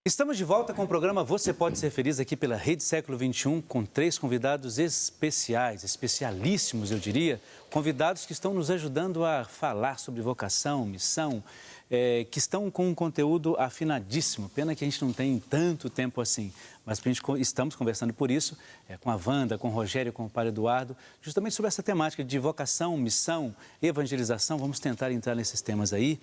Estamos de volta com o programa Você Pode Ser Feliz aqui pela Rede Século XXI, com 3 convidados especiais, especialíssimos, eu diria, convidados que estão nos ajudando a falar sobre vocação, missão, que estão com um conteúdo afinadíssimo. Pena que a gente não tem tanto tempo assim, mas estamos conversando por isso com a Wanda, com o Rogério, com o Padre Eduardo, justamente sobre essa temática de vocação, missão, evangelização. Vamos tentar entrar nesses temas aí.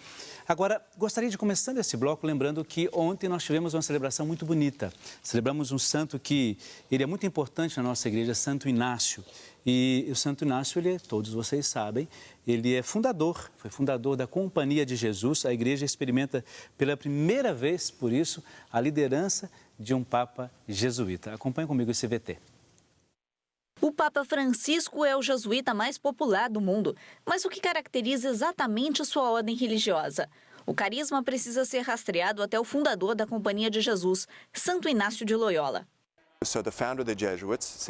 Agora, gostaria de começar esse bloco lembrando que ontem nós tivemos uma celebração muito bonita. Celebramos um santo que ele é muito importante na nossa igreja, Santo Inácio. E o Santo Inácio, todos vocês sabem, ele é foi fundador da Companhia de Jesus. A igreja experimenta pela primeira vez, por isso, a liderança de um Papa jesuíta. Acompanhe comigo esse VT. O Papa Francisco é o jesuíta mais popular do mundo, mas o que caracteriza exatamente sua ordem religiosa? O carisma precisa ser rastreado até o fundador da Companhia de Jesus, Santo Inácio de Loyola.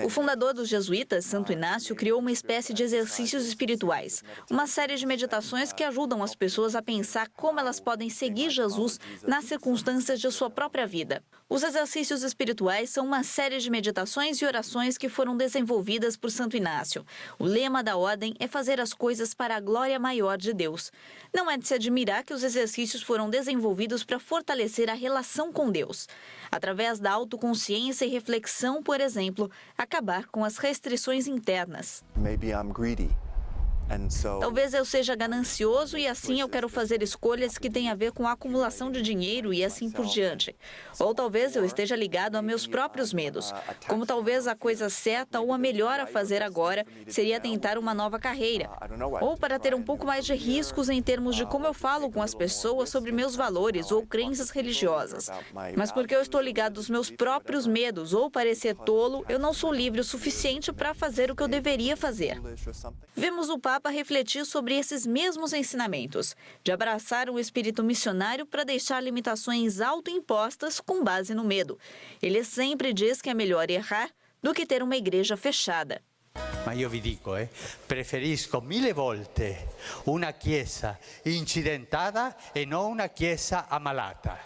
O fundador dos jesuítas, Santo Inácio, criou uma espécie de exercícios espirituais, uma série de meditações que ajudam as pessoas a pensar como elas podem seguir Jesus nas circunstâncias de sua própria vida. Os exercícios espirituais são uma série de meditações e orações que foram desenvolvidas por Santo Inácio. O lema da ordem é fazer as coisas para a glória maior de Deus. Não é de se admirar que os exercícios foram desenvolvidos para fortalecer a relação com Deus. Através da autoconsciência e reflexão, por exemplo, acabar com as restrições internas. Talvez eu seja ganancioso e assim eu quero fazer escolhas que têm a ver com a acumulação de dinheiro e assim por diante. Ou talvez eu esteja ligado a meus próprios medos, como talvez a coisa certa ou a melhor a fazer agora seria tentar uma nova carreira. Ou para ter um pouco mais de riscos em termos de como eu falo com as pessoas sobre meus valores ou crenças religiosas. Mas porque eu estou ligado aos meus próprios medos ou parecer tolo, eu não sou livre o suficiente para fazer o que eu deveria fazer. Vemos o Papa refletir sobre esses mesmos ensinamentos, de abraçar um espírito missionário para deixar limitações autoimpostas com base no medo. Ele sempre diz que é melhor errar do que ter uma igreja fechada. Ma io vi dico, preferisco 1000 volte una chiesa incidentada e non una chiesa ammalata.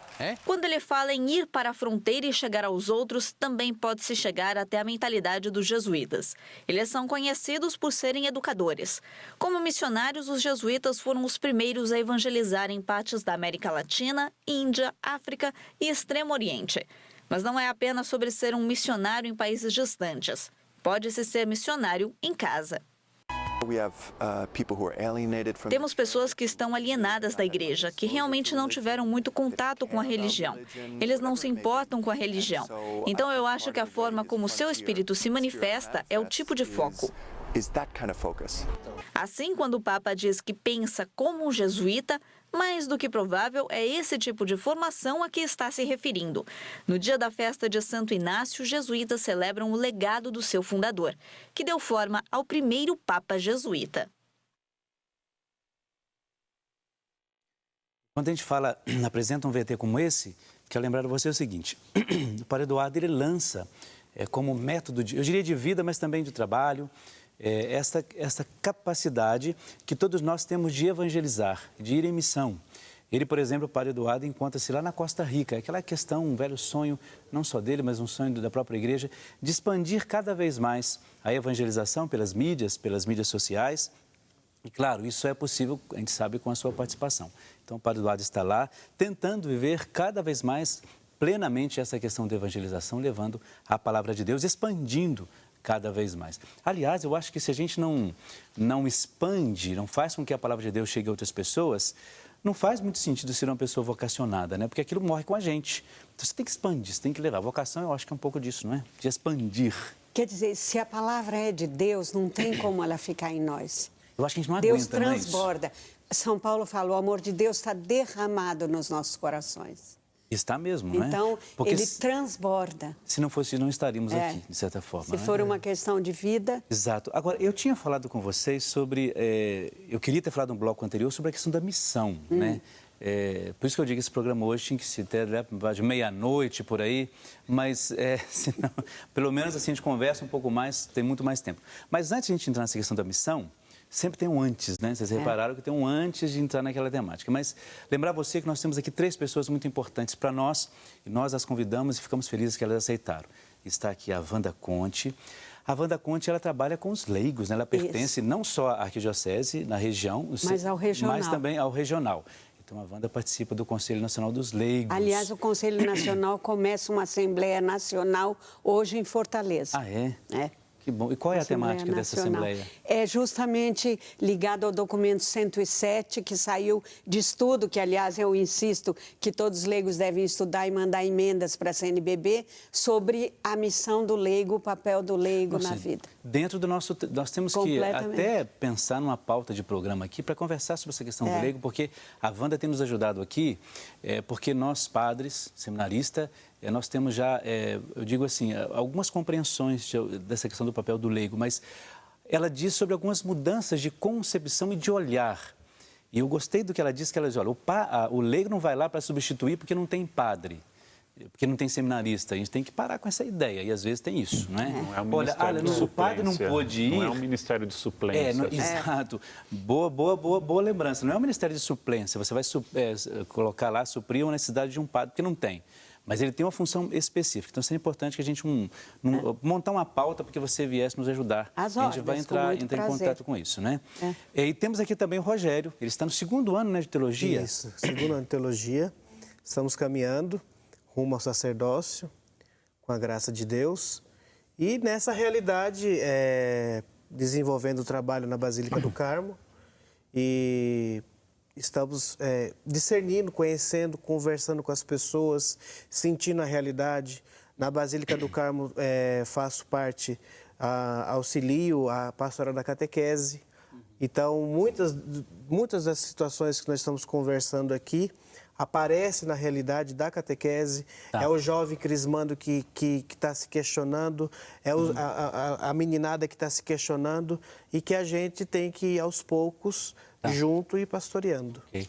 Quando ele fala em ir para a fronteira e chegar aos outros, também pode-se chegar até a mentalidade dos jesuítas. Eles são conhecidos por serem educadores. Como missionários, os jesuítas foram os primeiros a evangelizar em partes da América Latina, Índia, África e Extremo Oriente. Mas não é apenas sobre ser um missionário em países distantes. Pode-se ser missionário em casa. Temos pessoas que estão alienadas da igreja, que realmente não tiveram muito contato com a religião. Eles não se importam com a religião. Então eu acho que a forma como o seu espírito se manifesta é o tipo de foco. Assim, quando o Papa diz que pensa como um jesuíta, mais do que provável é esse tipo de formação a que está se referindo. No dia da festa de Santo Inácio, os jesuítas celebram o legado do seu fundador, que deu forma ao primeiro Papa jesuíta. Quando a gente apresenta um VT como esse, quero lembrar a você o seguinte: o Padre Eduardo ele lança como método, eu diria de vida, mas também de trabalho, essa capacidade que todos nós temos de evangelizar, de ir em missão. Ele, por exemplo, o Padre Eduardo, encontra-se lá na Costa Rica, aquela questão, um velho sonho, não só dele, mas um sonho da própria igreja, de expandir cada vez mais a evangelização pelas mídias sociais. E, claro, isso é possível, a gente sabe, com a sua participação. Então, o Padre Eduardo está lá tentando viver cada vez mais plenamente essa questão da evangelização, levando a palavra de Deus, expandindo cada vez mais. Aliás, eu acho que se a gente não expande, não faz com que a palavra de Deus chegue a outras pessoas, não faz muito sentido ser uma pessoa vocacionada, né? Porque aquilo morre com a gente. Então você tem que expandir, você tem que levar. A vocação, eu acho que é um pouco disso, não é? De expandir. Quer dizer, se a palavra é de Deus, não tem como ela ficar em nós. Eu acho que a gente não Deus aguenta, não é isso? transborda. São Paulo falou, o amor de Deus está derramado nos nossos corações. Está mesmo, não é? Então, porque ele transborda. Se não fosse, não estaríamos aqui, de certa forma. Se for uma questão de vida... Exato. Agora, eu tinha falado com vocês sobre... eu queria ter falado no bloco anterior sobre a questão da missão, né? Por isso que eu digo que esse programa hoje tinha que se ter de meia-noite, por aí, mas senão, pelo menos assim a gente conversa um pouco mais, tem muito mais tempo. Mas antes de a gente entrar nessa questão da missão, sempre tem um antes, né? Vocês repararam que tem um antes de entrar naquela temática. Mas lembrar você que nós temos aqui 3 pessoas muito importantes para nós, e nós as convidamos e ficamos felizes que elas aceitaram. Está aqui a Wanda Conte. A Wanda Conte, ela trabalha com os leigos, né? Ela pertence não só à arquidiocese, na região, mas ao regional. Mas também ao regional. Então, a Wanda participa do Conselho Nacional dos Leigos. Aliás, o Conselho Nacional começa uma Assembleia Nacional hoje em Fortaleza. Ah, é? É. Que bom. E qual é a temática dessa Assembleia? É justamente ligado ao documento 107, que saiu de estudo, que, aliás, eu insisto que todos os leigos devem estudar e mandar emendas para a CNBB, sobre a missão do leigo, o papel do leigo na vida. Dentro do nosso... Nós temos que até pensar numa pauta de programa aqui para conversar sobre essa questão do leigo, porque a Wanda tem nos ajudado aqui, porque nós, padres, seminaristas, nós temos já, eu digo assim, algumas compreensões dessa questão do papel do leigo, mas ela diz sobre algumas mudanças de concepção e de olhar. E eu gostei do que ela disse, que ela diz, olha, o leigo não vai lá para substituir porque não tem padre, porque não tem seminarista. A gente tem que parar com essa ideia, e às vezes tem isso, não é? Não é um ministério de o padre não pôde ir... Não é um ministério de suplência. Exato. Boa lembrança. Não é um ministério de suplência, você vai colocar lá, suprir a necessidade de um padre, porque não tem. Mas ele tem uma função específica. Então, seria importante que a gente montar uma pauta para que você viesse nos ajudar. A gente vai entrar em contato com isso, né? E temos aqui também o Rogério. Ele está no 2º ano, né, de teologia? Isso, 2º ano de teologia. Estamos caminhando rumo ao sacerdócio, com a graça de Deus. E nessa realidade, desenvolvendo o trabalho na Basílica do Carmo. E estamos discernindo, conhecendo, conversando com as pessoas, sentindo a realidade. Na Basílica do Carmo faço parte, auxilio a pastora da catequese. Então, muitas das situações que nós estamos conversando aqui aparecem na realidade da catequese. É o jovem crismando que está se questionando, a meninada que está se questionando, e que a gente tem que ir aos poucos junto e pastoreando. Okay.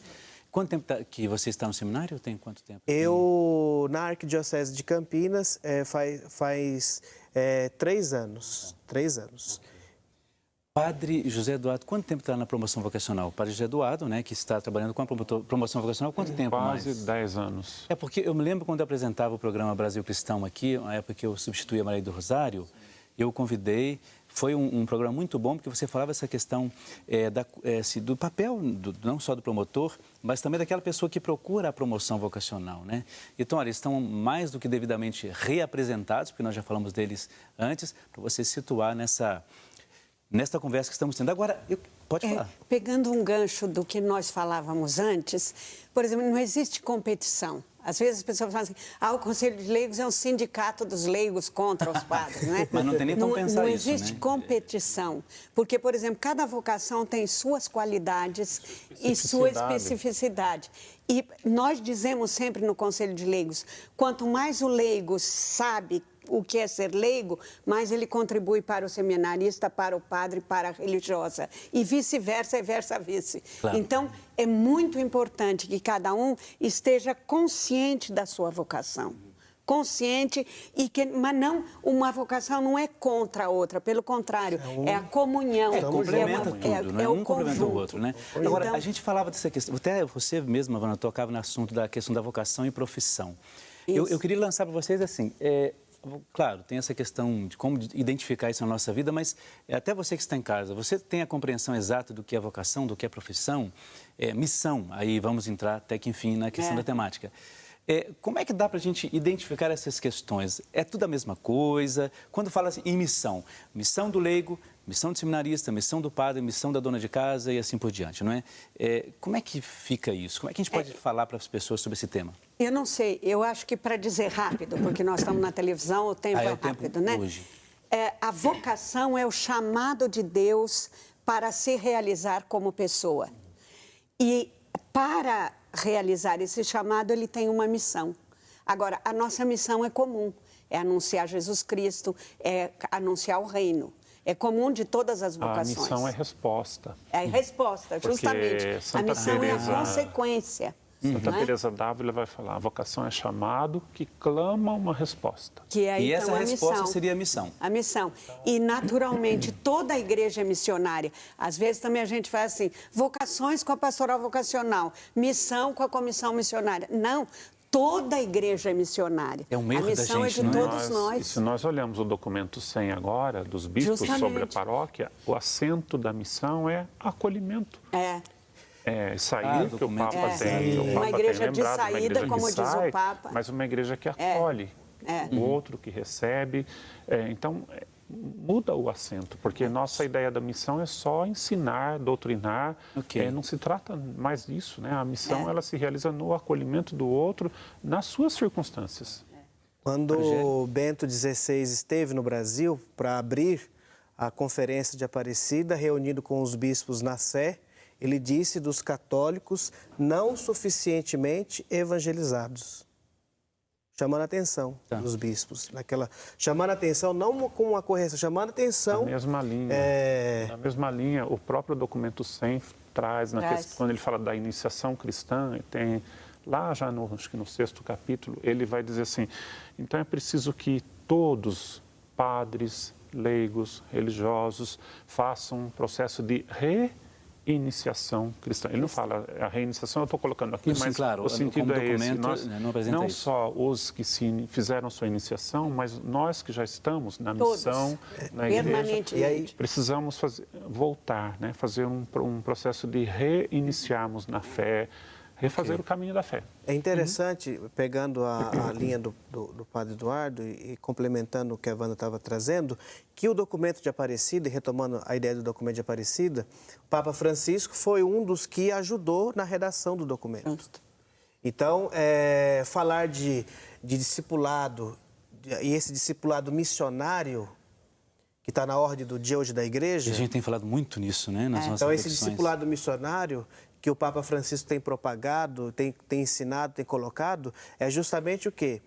Quanto tempo que você está no seminário? Tem quanto tempo? Eu, na Arquidiocese de Campinas, faz 3 anos. 3 anos. Okay. Padre José Eduardo, quanto tempo está na promoção vocacional? Padre José Eduardo, né, que está trabalhando com a promoção vocacional, quanto tempo mais? Quase 10 anos. Porque eu me lembro quando eu apresentava o programa Brasil Cristão aqui, na época que eu substituía a Maria do Rosário, eu convidei, foi um programa muito bom, porque você falava essa questão do papel, não só do promotor, mas também daquela pessoa que procura a promoção vocacional, né? Então, olha, eles estão mais do que devidamente reapresentados, porque nós já falamos deles antes, para você se situar nesta conversa que estamos tendo. Agora, pode falar. Pegando um gancho do que nós falávamos antes, por exemplo, não existe competição. Às vezes as pessoas falam assim, o Conselho de Leigos é um sindicato dos leigos contra os padres, não é? Mas não tem nem como pensar isso, Não existe competição, porque, por exemplo, cada vocação tem suas qualidades e sua especificidade. E nós dizemos sempre no Conselho de Leigos, quanto mais o leigo sabe o que é ser leigo, mais ele contribui para o seminarista, para o padre, para a religiosa. E vice-versa, e versa-vice. Claro. Então, é muito importante que cada um esteja consciente da sua vocação. Consciente, mas não, uma vocação não é contra a outra, pelo contrário, é a comunhão. Complementa tudo, não é? Um complementa o outro, né? Agora, então, a gente falava dessa questão, até você mesma, Wanda, tocava no assunto da questão da vocação e profissão. Eu queria lançar para vocês assim, claro, tem essa questão de como identificar isso na nossa vida, mas até você que está em casa, você tem a compreensão exata do que é vocação, do que é profissão, missão, aí vamos entrar até que enfim na questão da temática. Como é que dá para a gente identificar essas questões? É tudo a mesma coisa? Quando fala assim, em missão, missão do leigo, missão do seminarista, missão do padre, missão da dona de casa e assim por diante, não é? Como é que fica isso? Como é que a gente pode falar para as pessoas sobre esse tema? Eu não sei, eu acho que para dizer rápido, porque nós estamos na televisão, o tempo é rápido, né? Hoje. A vocação é o chamado de Deus para se realizar como pessoa. E para realizar esse chamado, ele tem uma missão. Agora, a nossa missão é comum, é anunciar Jesus Cristo, é anunciar o reino. É comum de todas as vocações. A missão é resposta. É resposta, justamente. Santa A missão Teresa, é a consequência. Santa Teresa d'Ávila vai falar, a vocação é chamado que clama uma resposta. Que é, E então, essa resposta missão. seria a missão. A missão. E, naturalmente, toda a igreja é missionária. Às vezes também a gente faz assim, vocações com a pastoral vocacional, missão com a comissão missionária. Não, toda a igreja é missionária. É um erro a missão da gente, é de não é? todos nós. E se nós olhamos o documento 100 agora, dos bispos Justamente. sobre a paróquia, o acento da missão é acolhimento. É sair que o Papa tem, o Papa uma igreja tem lembrado, de saída, uma igreja como que diz sai, o Papa. mas uma igreja que acolhe o outro, que recebe. Então, muda o acento, porque nossa ideia da missão é só ensinar, doutrinar, não se trata mais disso, né? A missão, ela se realiza no acolhimento do outro, nas suas circunstâncias. Quando o Bento XVI esteve no Brasil para abrir a Conferência de Aparecida, reunido com os bispos na Sé, ele disse dos católicos não suficientemente evangelizados. Chamando a atenção dos bispos. Chamando a atenção, não com uma correção, chamando a atenção... Na mesma linha. Na mesma linha, o próprio documento 100 traz, quando ele fala da iniciação cristã, tem lá já acho que no 6º capítulo, ele vai dizer assim, então é preciso que todos, padres, leigos, religiosos, façam um processo de reiniciação cristã. Ele não fala a reiniciação, eu estou colocando aqui, Sim, mas claro, o sentido é esse. Não só os que fizeram sua iniciação, mas nós que já estamos na missão, na igreja, e aí precisamos voltar, né? Fazer um processo de reiniciarmos na fé, refazer o caminho da fé. É interessante, pegando a linha do Padre Eduardo e complementando o que a Wanda estava trazendo, que o documento de Aparecida, e retomando a ideia do documento de Aparecida, o Papa Francisco foi um dos que ajudou na redação do documento. Então, falar de discipulado, e esse discipulado missionário, que está na ordem do dia hoje da igreja... E a gente tem falado muito nisso, né? Nas nossas então, esse reflexões. discipulado missionário que o Papa Francisco tem propagado, tem ensinado, tem colocado, é justamente o quê?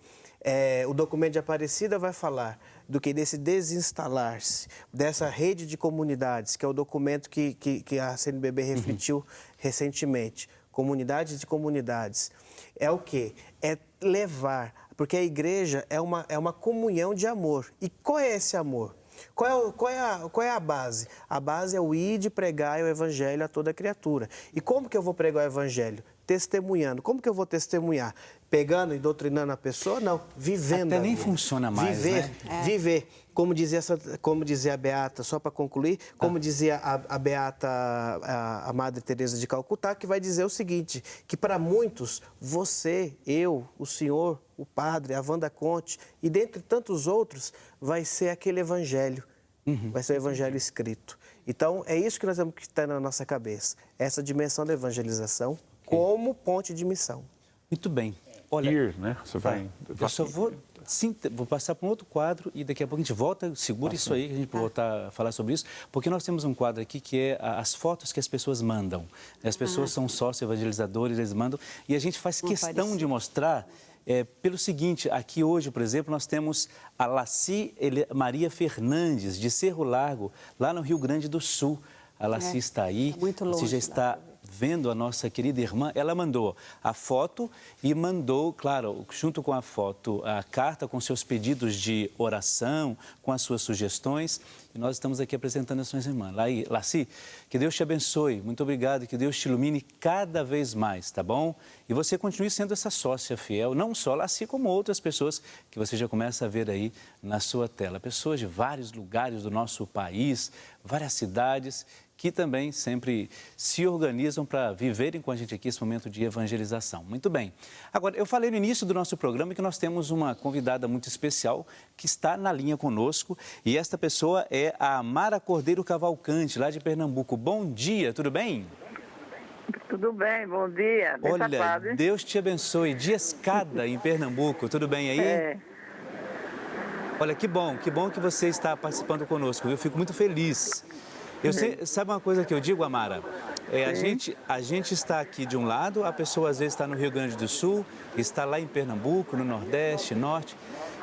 O documento de Aparecida vai falar do que desse desinstalar-se, dessa rede de comunidades, que é o documento que a CNBB refletiu recentemente, comunidades de comunidades. É o quê? É levar, porque a igreja é uma comunhão de amor. E qual é esse amor? Qual é a base? A base é o ide e pregar o evangelho a toda criatura. E como que eu vou pregar o evangelho? Testemunhando. Como que eu vou testemunhar? Pegando e doutrinando a pessoa? Não, vivendo. Até nem funciona mais, viver, né? Viver. Como dizia a Beata, só para concluir, como dizia a Beata, a Madre Teresa de Calcutá, que vai dizer o seguinte, que para muitos, você, eu, o senhor, o padre, a Wanda Conte, e dentre tantos outros, vai ser aquele evangelho, vai ser o evangelho escrito. Então, é isso que nós temos que ter na nossa cabeça, essa dimensão da evangelização como ponte de missão. Muito bem. Olha, né? Você vai... Eu só vou passar para um outro quadro e daqui a pouco a gente volta, segura isso aí, que a gente vai voltar a falar sobre isso, porque nós temos um quadro aqui que é as fotos que as pessoas mandam. As pessoas são sócios evangelizadores, eles mandam, e a gente faz questão de mostrar pelo seguinte, aqui hoje, por exemplo, nós temos a Laci Maria Fernandes, de Cerro Largo, lá no Rio Grande do Sul. A Laci está aí, muito longe, você já está vendo a nossa querida irmã, ela mandou a foto e mandou, claro, junto com a foto, a carta com seus pedidos de oração, com as suas sugestões. E nós estamos aqui apresentando a sua irmã. Laci, que Deus te abençoe, muito obrigado, que Deus te ilumine cada vez mais, tá bom? E você continue sendo essa sócia fiel, não só Laci, como outras pessoas que você já começa a ver aí na sua tela. Pessoas de vários lugares do nosso país, várias cidades, que também sempre se organizam para viverem com a gente aqui esse momento de evangelização. Muito bem. Agora, eu falei no início do nosso programa que nós temos uma convidada muito especial que está na linha conosco e esta pessoa é a Amara Cordeiro Cavalcante, lá de Pernambuco. Bom dia, tudo bem? Tudo bem, bom dia. Olha, Deus te abençoe. De Escada, em Pernambuco, tudo bem aí? Olha, que bom que você está participando conosco. Eu fico muito feliz. Sabe uma coisa que eu digo, Amara? A gente está aqui de um lado, a pessoa às vezes está no Rio Grande do Sul, está lá em Pernambuco, no Nordeste, Norte,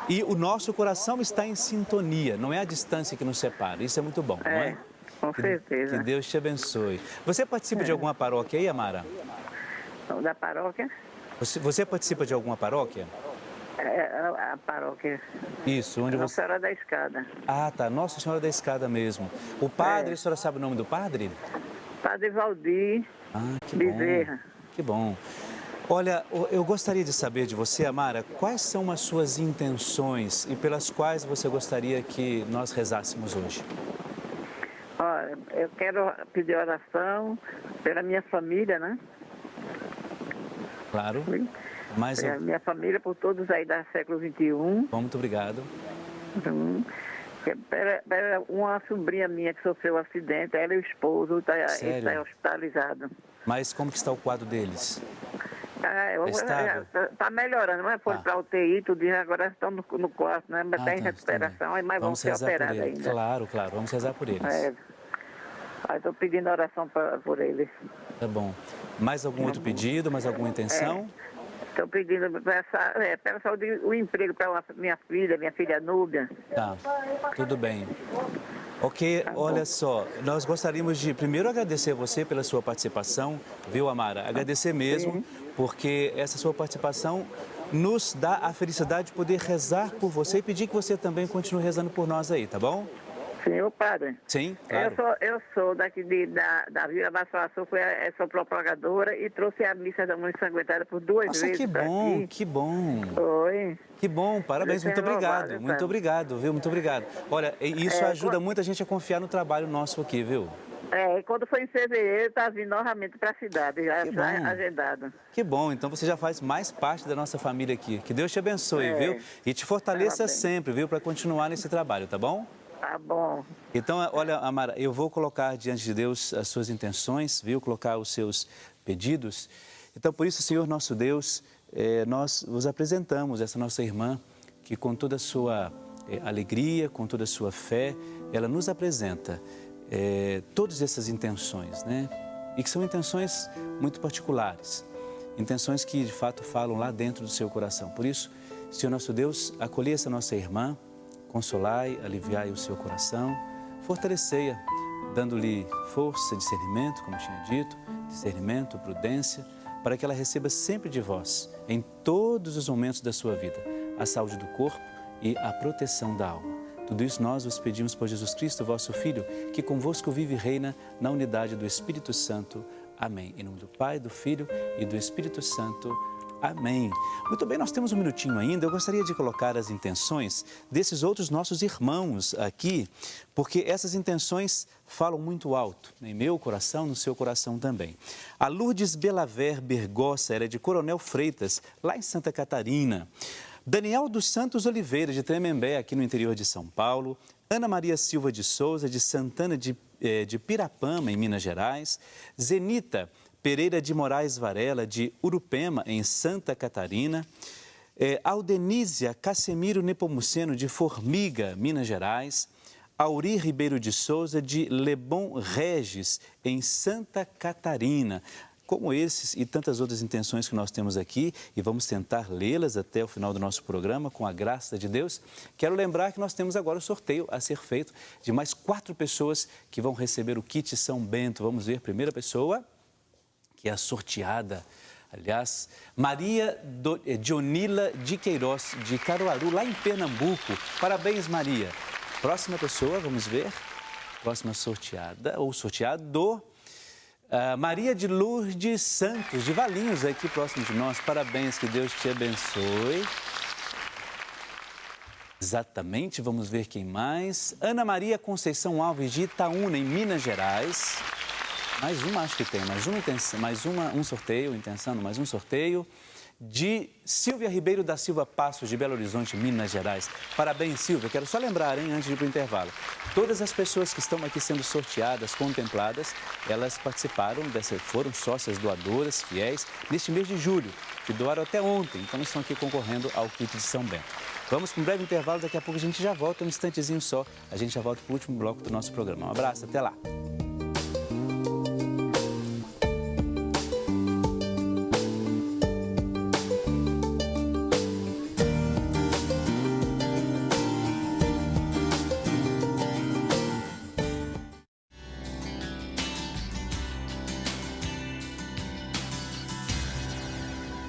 e o nosso coração está em sintonia, não é a distância que nos separa, isso é muito bom, não é? Com certeza. Que Deus te abençoe. Você participa de alguma paróquia aí, Amara? Da paróquia? Você participa de alguma paróquia? A paróquia. Isso, onde Nossa você... Senhora da Escada. Ah, tá. Nossa Senhora da Escada mesmo. O padre, a senhora sabe o nome do padre? Padre Valdir Que Bezerra. bom. Que bom. Olha, eu gostaria de saber de você, Amara, quais são as suas intenções e pelas quais você gostaria que nós rezássemos hoje? Olha, eu quero pedir oração pela minha família, né? Claro. Mas Pela minha família, por todos aí da século XXI. Muito obrigado. Pela uma sobrinha minha que sofreu um acidente, ela e o esposo está hospitalizado. Mas como que está o quadro deles? Está melhorando, mas foi para UTI, tudo isso, agora estão no quarto, né? Mas está em recuperação, mas vão ser operados ainda. Claro, vamos rezar por eles. Estou pedindo oração por eles. Tá bom. Mais algum outro pedido, mais alguma intenção? Estou pedindo pela saúde, o emprego para minha filha Núbia. Tá, tudo bem. Ok, olha só, nós gostaríamos de primeiro agradecer a você pela sua participação, viu, Amara? Agradecer mesmo, porque essa sua participação nos dá a felicidade de poder rezar por você e pedir que você também continue rezando por nós aí, tá bom? Senhor padre. Sim, claro. Eu sou daqui da Vila Baçoaçu, sou propagadora e trouxe a missa da Mãe Ensanguentada por duas vezes. Que bom, aqui. que bom. Oi. Que bom, parabéns, muito obrigado. Muito obrigado, viu? Muito obrigado. Olha, isso ajuda muita gente a confiar no trabalho nosso aqui, viu? E quando foi em fevereiro, está vindo novamente para a cidade, já agendado. Que bom, então você já faz mais parte da nossa família aqui. Que Deus te abençoe, viu? E te fortaleça sempre, viu? Para continuar nesse trabalho, tá bom? Tá bom. Então, olha, Amara, eu vou colocar diante de Deus as suas intenções, viu? Colocar os seus pedidos. Então, por isso, Senhor nosso Deus, nós vos apresentamos essa nossa irmã, que com toda a sua alegria, com toda a sua fé, ela nos apresenta todas essas intenções, né? E que são intenções muito particulares, intenções que, de fato, falam lá dentro do seu coração. Por isso, Senhor nosso Deus, acolhe essa nossa irmã, consolai, aliviai o seu coração, fortalecei-a, dando-lhe força, discernimento, como tinha dito, discernimento, prudência, para que ela receba sempre de vós, em todos os momentos da sua vida, a saúde do corpo e a proteção da alma. Tudo isso nós vos pedimos por Jesus Cristo, vosso Filho, que convosco vive e reina na unidade do Espírito Santo. Amém. Em nome do Pai, do Filho e do Espírito Santo. Amém. Muito bem, nós temos um minutinho ainda. Eu gostaria de colocar as intenções desses outros nossos irmãos aqui, porque essas intenções falam muito alto, em meu coração, no seu coração também. A Lourdes Belaver Bergossa, ela é de Coronel Freitas, lá em Santa Catarina. Daniel dos Santos Oliveira, de Tremembé, aqui no interior de São Paulo. Ana Maria Silva de Souza, de Santana de Pirapama, em Minas Gerais. Zenita Pereira de Moraes Varela, de Urupema, em Santa Catarina. Aldenísia Cassimiro Nepomuceno, de Formiga, Minas Gerais. Auri Ribeiro de Souza, de Lebon Regis, em Santa Catarina. Como esses e tantas outras intenções que nós temos aqui, e vamos tentar lê-las até o final do nosso programa, com a graça de Deus, quero lembrar que nós temos agora o sorteio a ser feito de mais 4 pessoas que vão receber o kit São Bento. Vamos ver, primeira pessoa, que é a sorteada, aliás, Maria Dionila de Queiroz, de Caruaru, lá em Pernambuco. Parabéns, Maria. Próxima pessoa, vamos ver, próxima sorteada, ou sorteado, Maria de Lourdes Santos, de Valinhos, aqui próximo de nós. Parabéns, que Deus te abençoe. Exatamente, vamos ver quem mais. Ana Maria Conceição Alves, de Itaúna, em Minas Gerais. Mais uma, acho que tem, um sorteio, mais um sorteio. De Silvia Ribeiro da Silva Passos, de Belo Horizonte, Minas Gerais. Parabéns, Silvia. Quero só lembrar, antes de ir para o intervalo, todas as pessoas que estão aqui sendo sorteadas, contempladas, elas participaram, foram sócias doadoras, fiéis, neste mês de julho, que doaram até ontem. Então, estão aqui concorrendo ao kit de São Bento. Vamos para um breve intervalo, daqui a pouco a gente já volta, um instantezinho só. A gente já volta para o último bloco do nosso programa. Um abraço, até lá.